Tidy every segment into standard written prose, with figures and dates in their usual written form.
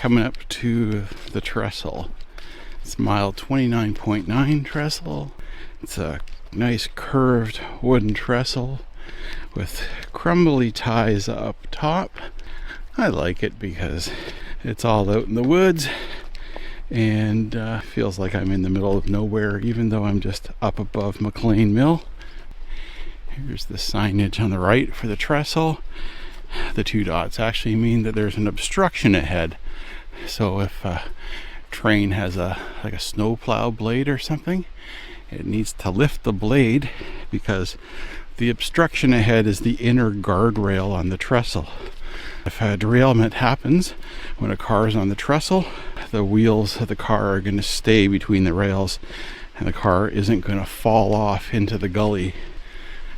coming up to the trestle. It's mile 29.9 Trestle. It's a nice curved wooden trestle with crumbly ties up top. I like it because it's all out in the woods and feels like I'm in the middle of nowhere, even though I'm just up above McLean Mill. Here's the signage on the right for the trestle. The two dots actually mean that there's an obstruction ahead. So if a train has like a snowplow blade or something, it needs to lift the blade because the obstruction ahead is the inner guardrail on the trestle. If a derailment happens when a car is on the trestle, the wheels of the car are going to stay between the rails and the car isn't going to fall off into the gully.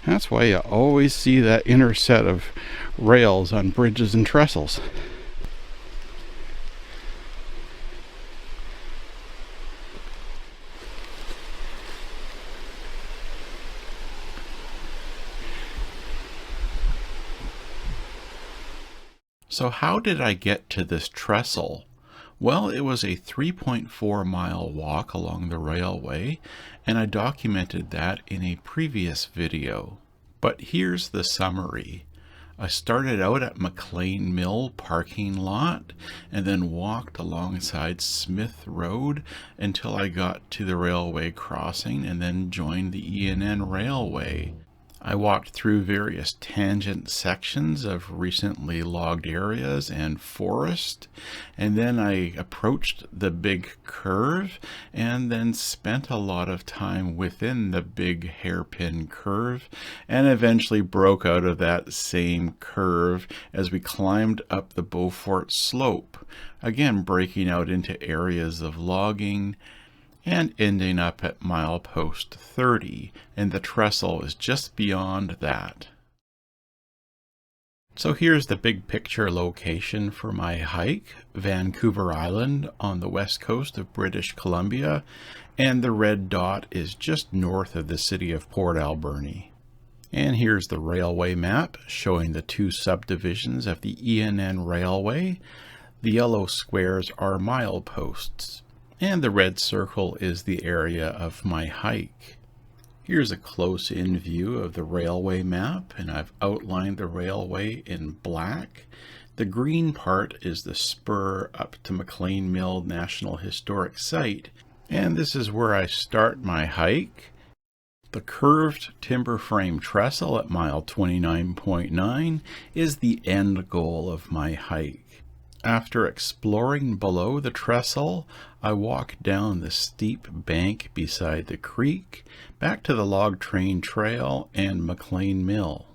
That's why you always see that inner set of rails on bridges and trestles. So how did I get to this trestle? Well, it was a 3.4 mile walk along the railway, and I documented that in a previous video. But here's the summary. I started out at McLean Mill parking lot and then walked alongside Smith Road until I got to the railway crossing and then joined the E&N Railway. I walked through various tangent sections of recently logged areas and forest, and then I approached the big curve and then spent a lot of time within the big hairpin curve and eventually broke out of that same curve as we climbed up the Beaufort Slope, again breaking out into areas of logging and ending up at milepost 30, and the trestle is just beyond that. So here's the big picture location for my hike, Vancouver Island on the west coast of British Columbia, and the red dot is just north of the city of Port Alberni. And here's the railway map showing the two subdivisions of the E&N Railway. The yellow squares are mileposts, and the red circle is the area of my hike. Here's a close-in view of the railway map, and I've outlined the railway in black. The green part is the spur up to McLean Mill National Historic Site, and this is where I start my hike. The curved timber frame trestle at mile 29.9 is the end goal of my hike. After exploring below the trestle, I walk down the steep bank beside the creek, back to the log train trail and McLean Mill.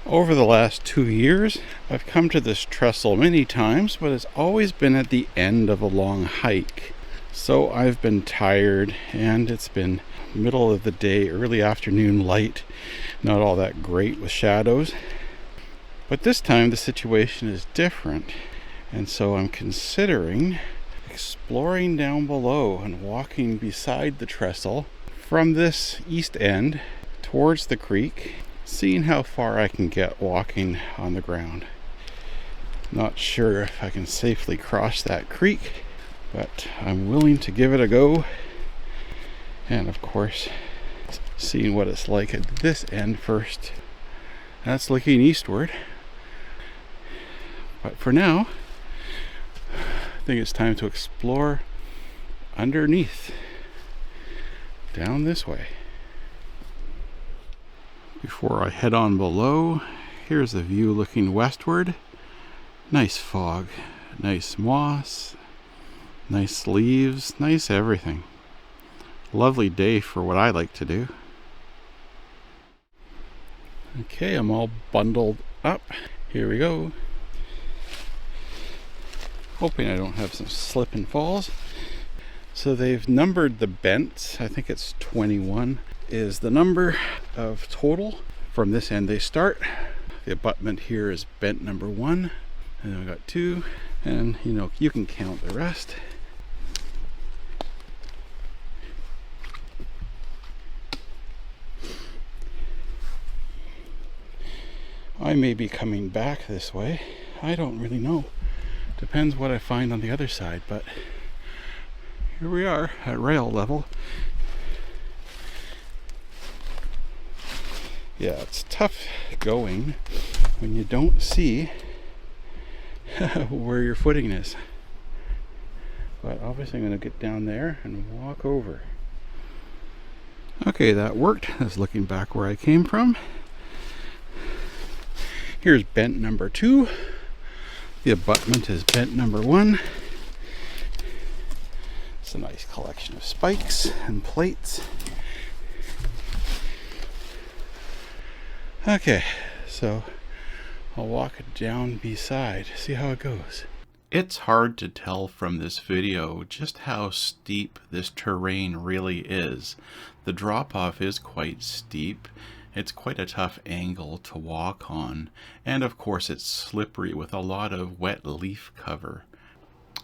Over the last 2 years, I've come to this trestle many times, but it's always been at the end of a long hike. So I've been tired, and it's been middle of the day, early afternoon light, not all that great with shadows. But this time the situation is different, and so I'm considering exploring down below and walking beside the trestle from this east end towards the creek, seeing how far I can get walking on the ground. Not sure if I can safely cross that creek, but I'm willing to give it a go. And of course, seeing what it's like at this end first. That's looking eastward. But for now, I think it's time to explore underneath, down this way. Before I head on below, here's the view looking westward. Nice fog, nice moss, nice leaves, nice everything. Lovely day for what I like to do. Okay, I'm all bundled up. Here we go. Hoping I don't have some slip and falls. So they've numbered the bents. I think it's 21 is the number of total. From this end they start. The abutment here is bent number 1, and then we got 2, and you can count the rest. I may be coming back this way. I don't really know. Depends what I find on the other side, but here we are at rail level. Yeah, it's tough going when you don't see where your footing is. But obviously I'm going to get down there and walk over. Okay, that worked. That's looking back where I came from. Here's bent number 2. The abutment is bent number 1. It's a nice collection of spikes and plates. Okay, so I'll walk it down beside, see how it goes. It's hard to tell from this video just how steep this terrain really is. The drop-off is quite steep. It's quite a tough angle to walk on, and of course it's slippery with a lot of wet leaf cover.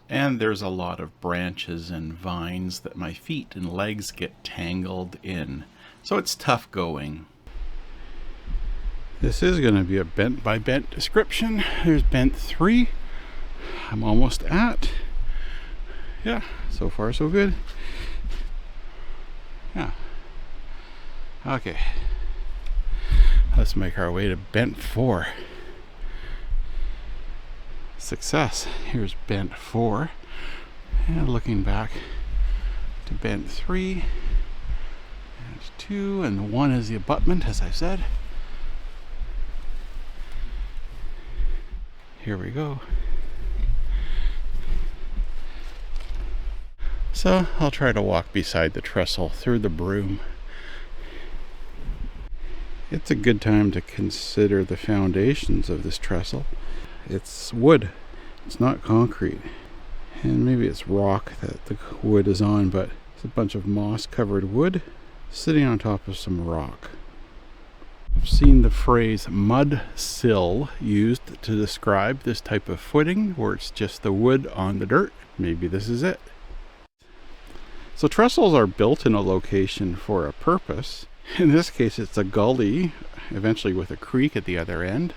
And there's a lot of branches and vines that my feet and legs get tangled in, so it's tough going. This is going to be a bent by bent description. There's bent 3. I'm almost at. Yeah, so far so good. Yeah. Okay. Let's make our way to bent 4. Success. Here's bent 4. And looking back to bent 3. There's 2, and 1 is the abutment, as I said. Here we go. So I'll try to walk beside the trestle through the broom. It's a good time to consider the foundations of this trestle. It's wood, it's not concrete. And maybe it's rock that the wood is on, but it's a bunch of moss covered wood sitting on top of some rock. I've seen the phrase mud sill used to describe this type of footing where it's just the wood on the dirt. Maybe this is it. So trestles are built in a location for a purpose. In this case it's a gully, eventually with a creek at the other end.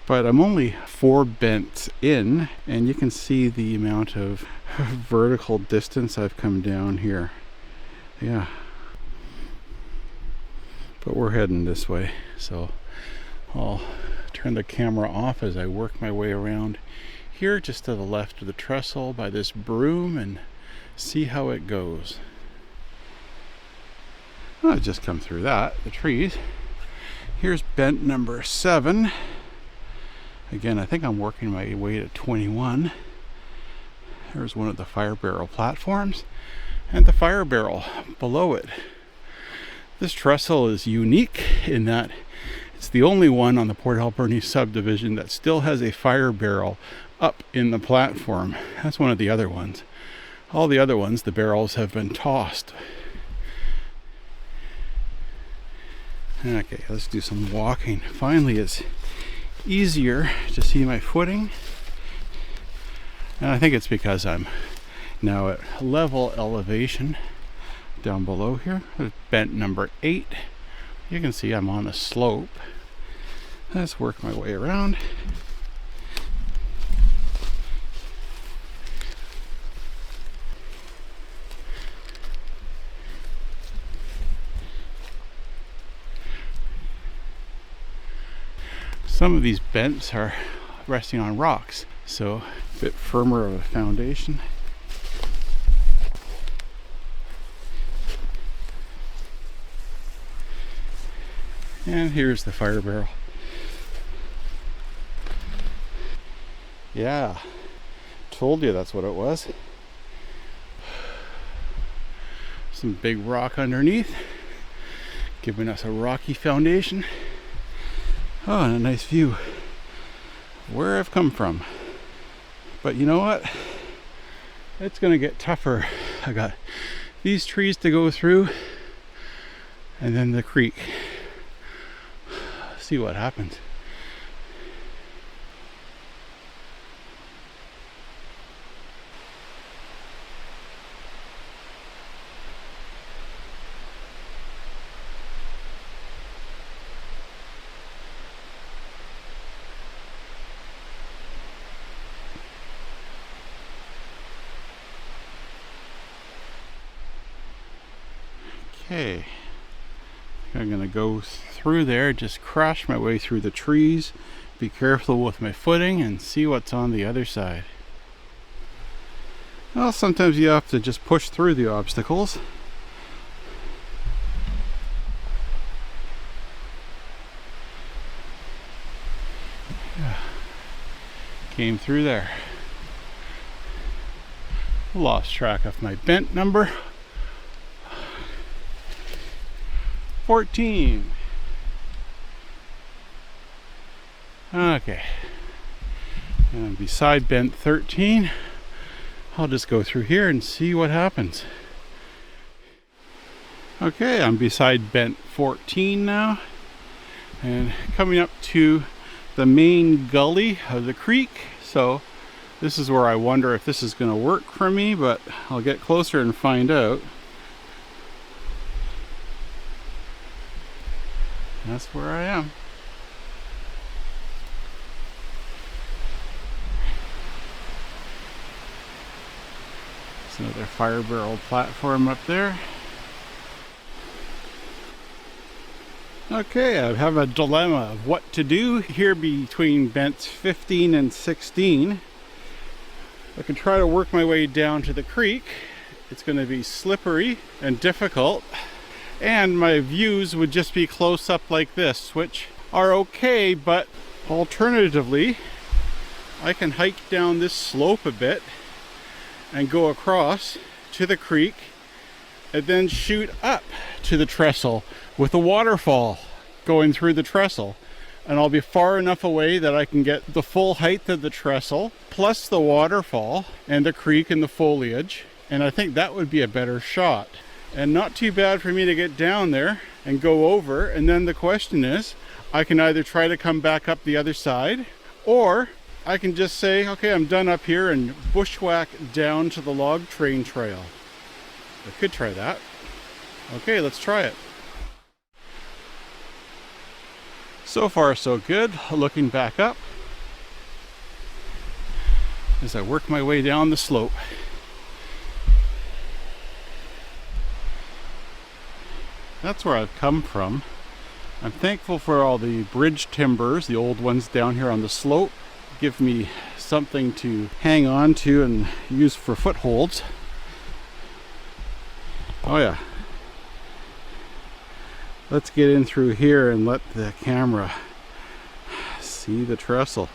But I'm only 4 bents in, and you can see the amount of vertical distance I've come down here. Yeah. But we're heading this way, so I'll turn the camera off as I work my way around here just to the left of the trestle by this broom and see how it goes. I've just come through that, the trees. Here's bent number 7. Again, I think I'm working my way to 21. There's one of the fire barrel platforms and the fire barrel below it. This trestle is unique in that It's the only one on the Port Alberni subdivision that still has a fire barrel up in the platform. That's one of the other ones. All the other ones, the barrels have been tossed. Okay, let's do some walking. Finally, it's easier to see my footing. And I think it's because I'm now at level elevation down below here. Bent number 8. You can see I'm on a slope. Let's work my way around. Some of these bents are resting on rocks, so a bit firmer of a foundation. And here's the fire barrel. Yeah, told you that's what it was. Some big rock underneath, giving us a rocky foundation. Oh, and a nice view of where I've come from. But you know what? It's gonna get tougher. I got these trees to go through, and then the creek. See what happens. Okay, I'm gonna go through there, just crash my way through the trees, be careful with my footing, and see what's on the other side. Well, sometimes you have to just push through the obstacles. Yeah. Came through there. Lost track of my bent number. 14. Okay, and beside bent 13, I'll just go through here and see what happens. Okay, I'm beside bent 14 now, and coming up to the main gully of the creek. So this is where I wonder if this is going to work for me, but I'll get closer and find out. That's where I am. There's another fire barrel platform up there. Okay, I have a dilemma of what to do here between bents 15 and 16. I can try to work my way down to the creek. It's going to be slippery and difficult. And my views would just be close up like this, which are okay, but alternatively, I can hike down this slope a bit and go across to the creek and then shoot up to the trestle with a waterfall going through the trestle. And I'll be far enough away that I can get the full height of the trestle, plus the waterfall and the creek and the foliage. And I think that would be a better shot. And not too bad for me to get down there and go over. And then the question is, I can either try to come back up the other side, or I can just say, okay, I'm done up here and bushwhack down to the log train trail. I could try that. Okay, let's try it. So far, so good. Looking back up as I work my way down the slope. That's where I've come from. I'm thankful for all the bridge timbers, the old ones down here on the slope. Give me something to hang on to and use for footholds. Oh yeah. Let's get in through here and let the camera see the trestle.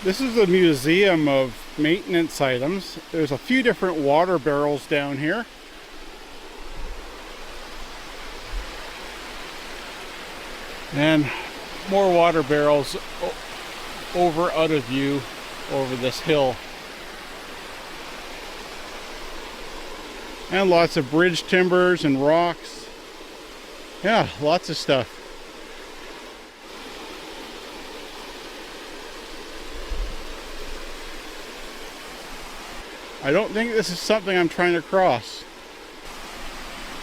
This is a museum of maintenance items. There's a few different water barrels down here. And more water barrels over out of view over this hill. And lots of bridge timbers and rocks. Yeah, lots of stuff. I don't think this is something I'm trying to cross,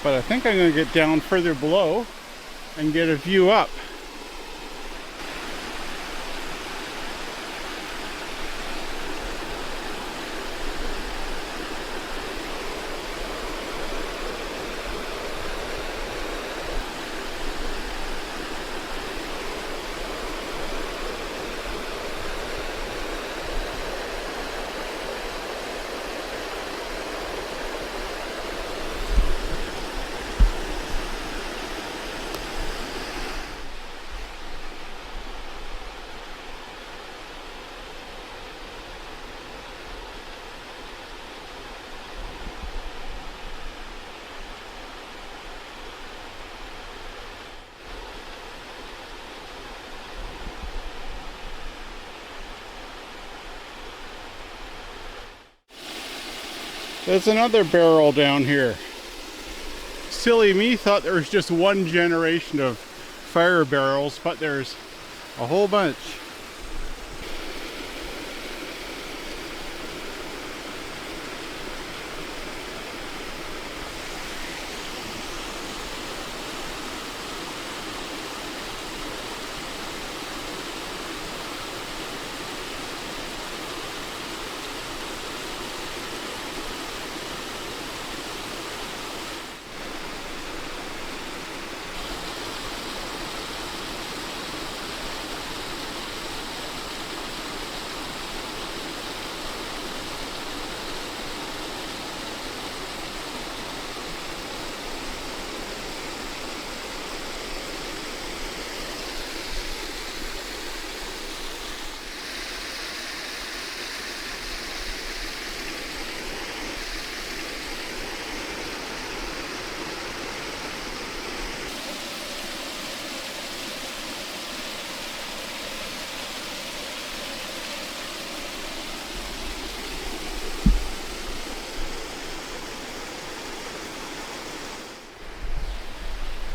but I think I'm going to get down further below and get a view up. There's another barrel down here. Silly me thought there was just one generation of fire barrels, but there's a whole bunch.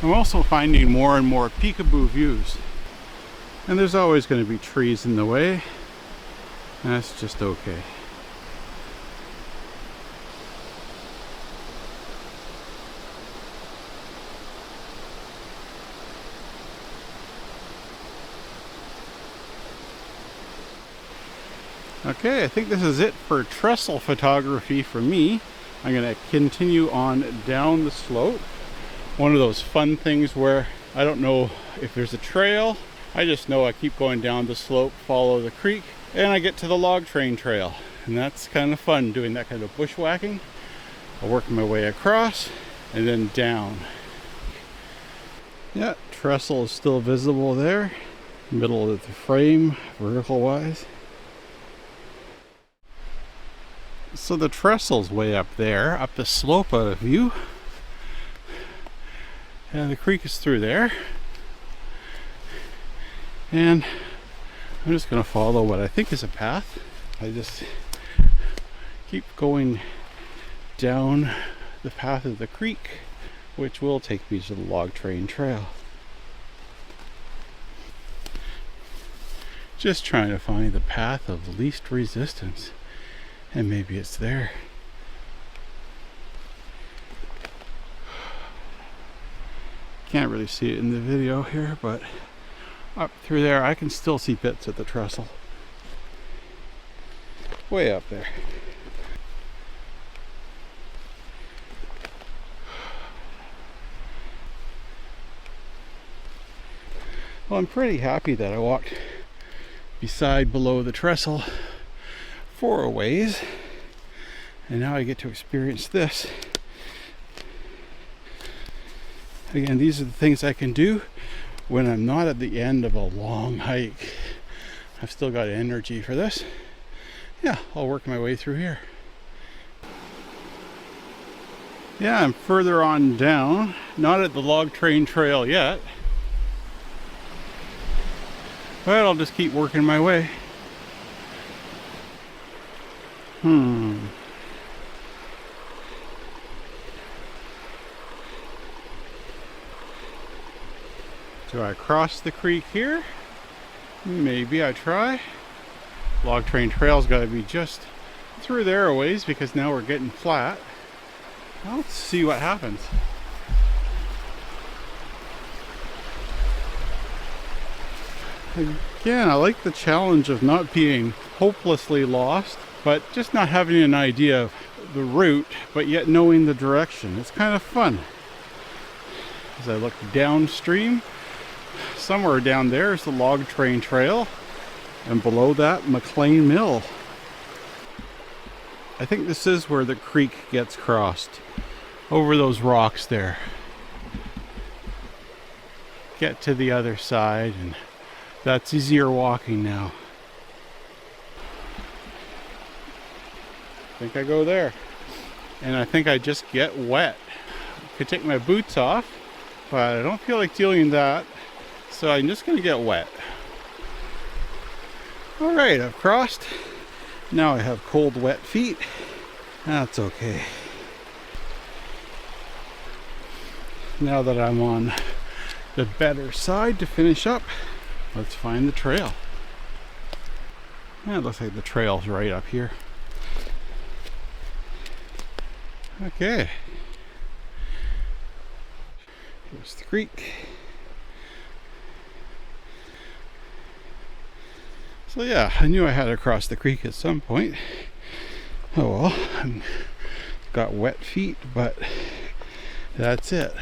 I'm also finding more and more peekaboo views. And there's always going to be trees in the way. That's just okay. Okay, I think this is it for trestle photography for me. I'm going to continue on down the slope. One of those fun things where I don't know if there's a trail. I just know I keep going down the slope, follow the creek, and I get to the log train trail. And that's kind of fun, doing that kind of bushwhacking. I work my way across and then down. Yeah, trestle is still visible there, middle of the frame, vertical wise. So the trestle's way up there, up the slope out of view. And the creek is through there. And I'm just going to follow what I think is a path. I just keep going down the path of the creek, which will take me to the log train trail. Just trying to find the path of least resistance. And maybe it's there. Can't really see it in the video here, but up through there I can still see bits of the trestle. Way up there. Well, I'm pretty happy that I walked beside below the trestle for a ways, and now I get to experience this. Again, these are the things I can do when I'm not at the end of a long hike. I've still got energy for this. Yeah, I'll work my way through here. Yeah, I'm further on down, not at the log train trail yet, but I'll just keep working my way. Do I cross the creek here? Maybe I try. Log train trail's got to be just through there a ways because now we're getting flat. Well, let's see what happens. Again, I like the challenge of not being hopelessly lost, but just not having an idea of the route, but yet knowing the direction. It's kind of fun. As I look downstream, somewhere down there is the log train trail, and below that, McLean Mill. I think this is where the creek gets crossed, over those rocks there. Get to the other side, and that's easier walking now. I think I go there, and I think I just get wet. I could take my boots off, but I don't feel like doing that, so I'm just gonna get wet. All right, I've crossed. Now I have cold, wet feet. That's okay. Now that I'm on the better side to finish up, let's find the trail. Yeah, it looks like the trail's right up here. Okay. Here's the creek. So yeah, I knew I had to cross the creek at some point. Oh well, I've got wet feet, but that's it.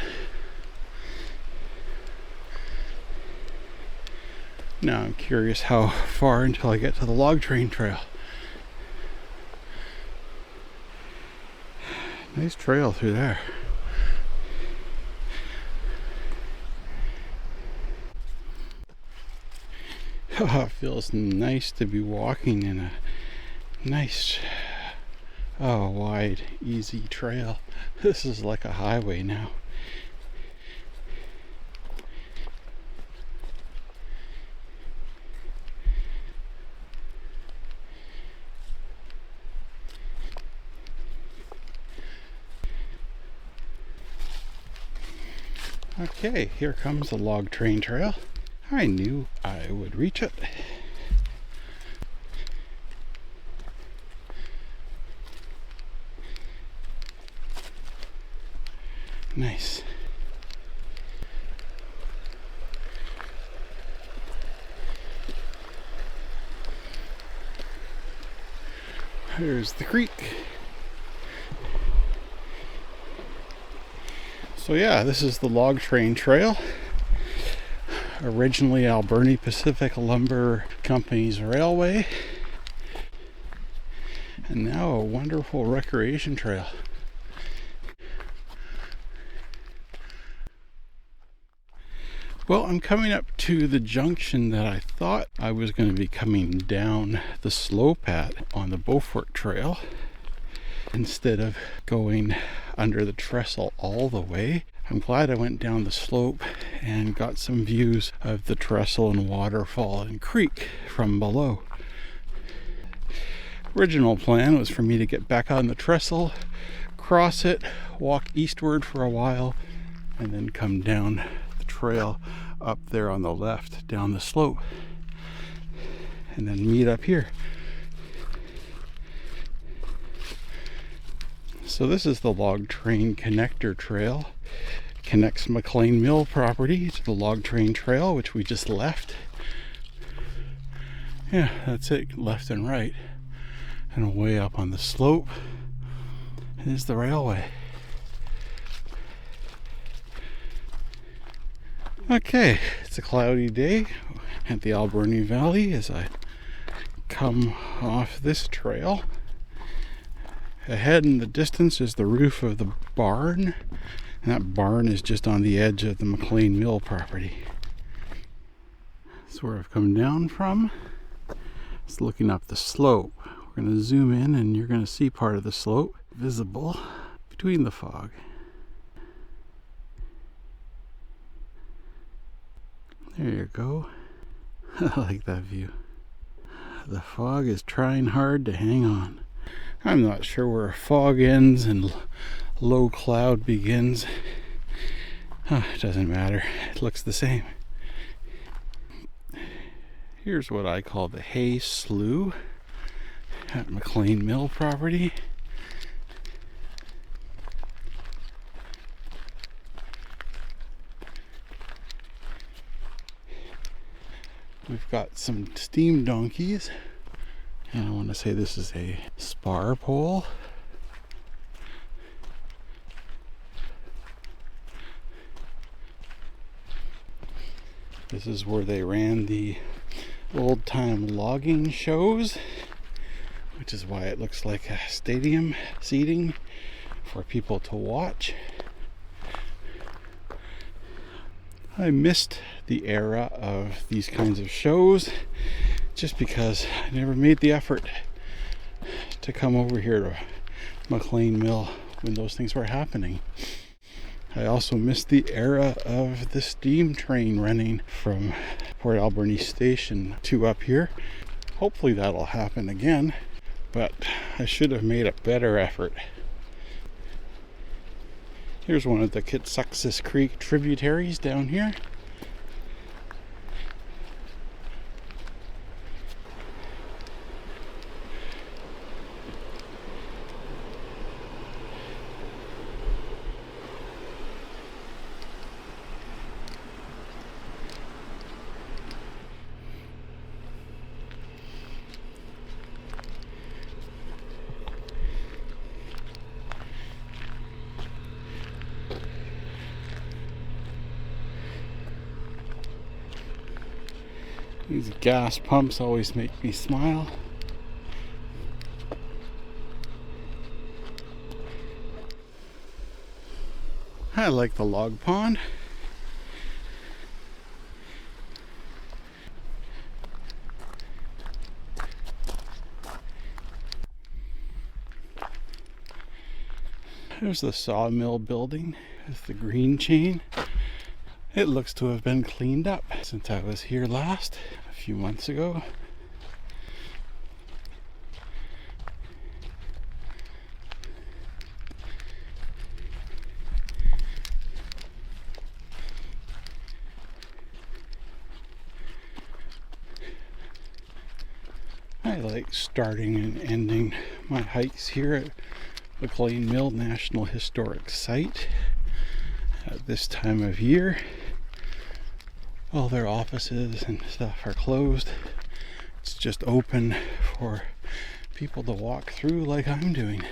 Now I'm curious how far until I get to the log train trail. Nice trail through there. Oh, it feels nice to be walking in a nice, wide, easy trail. This is like a highway now. Okay, here comes the log train trail. I knew I would reach it. Nice. There's the creek. So yeah, this is the log train trail. Originally Alberni Pacific Lumber Company's railway, and now a wonderful recreation trail. Well, I'm coming up to the junction that I thought I was going to be coming down the slope at on the Beaufort Trail, instead of going under the trestle all the way. I'm glad I went down the slope and got some views of the Trestle and Waterfall and creek from below. Original plan was for me to get back on the trestle, cross it, walk eastward for a while, and then come down the trail up there on the left down the slope, and then meet up here. So this is the log train connector trail. Connects McLean Mill property to the log train trail, which we just left. Yeah, that's it, left and right. And way up on the slope is the railway. Okay, it's a cloudy day at the Alberni Valley as I come off this trail. Ahead in the distance is the roof of the barn. And that barn is just on the edge of the McLean Mill property. That's where I've come down from. It's looking up the slope. We're going to zoom in and you're going to see part of the slope visible between the fog. There you go. I like that view. The fog is trying hard to hang on. I'm not sure where fog ends and low cloud begins. It doesn't matter. It looks the same. Here's what I call the hay slough at McLean Mill property. We've got some steam donkeys, and I want to say this is a spar pole. This is where they ran the old-time logging shows, which is why it looks like a stadium seating for people to watch. I missed the era of these kinds of shows just because I never made the effort to come over here to McLean Mill when those things were happening. I also missed the era of the steam train running from Port Alberni station to up here. Hopefully that'll happen again, but I should have made a better effort. Here's one of the Kitsuxis Creek tributaries down here. These gas pumps always make me smile. I like the log pond. There's the sawmill building with the green chain. It looks to have been cleaned up since I was here last, a few months ago. I like starting and ending my hikes here at McLean Mill National Historic Site at this time of year. All their offices and stuff are closed. It's just open for people to walk through like I'm doing.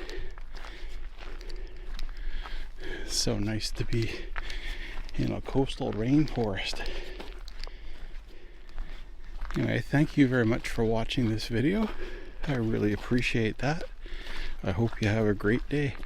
It's so nice to be in a coastal rainforest. Anyway, thank you very much for watching this video. I really appreciate that. I hope you have a great day.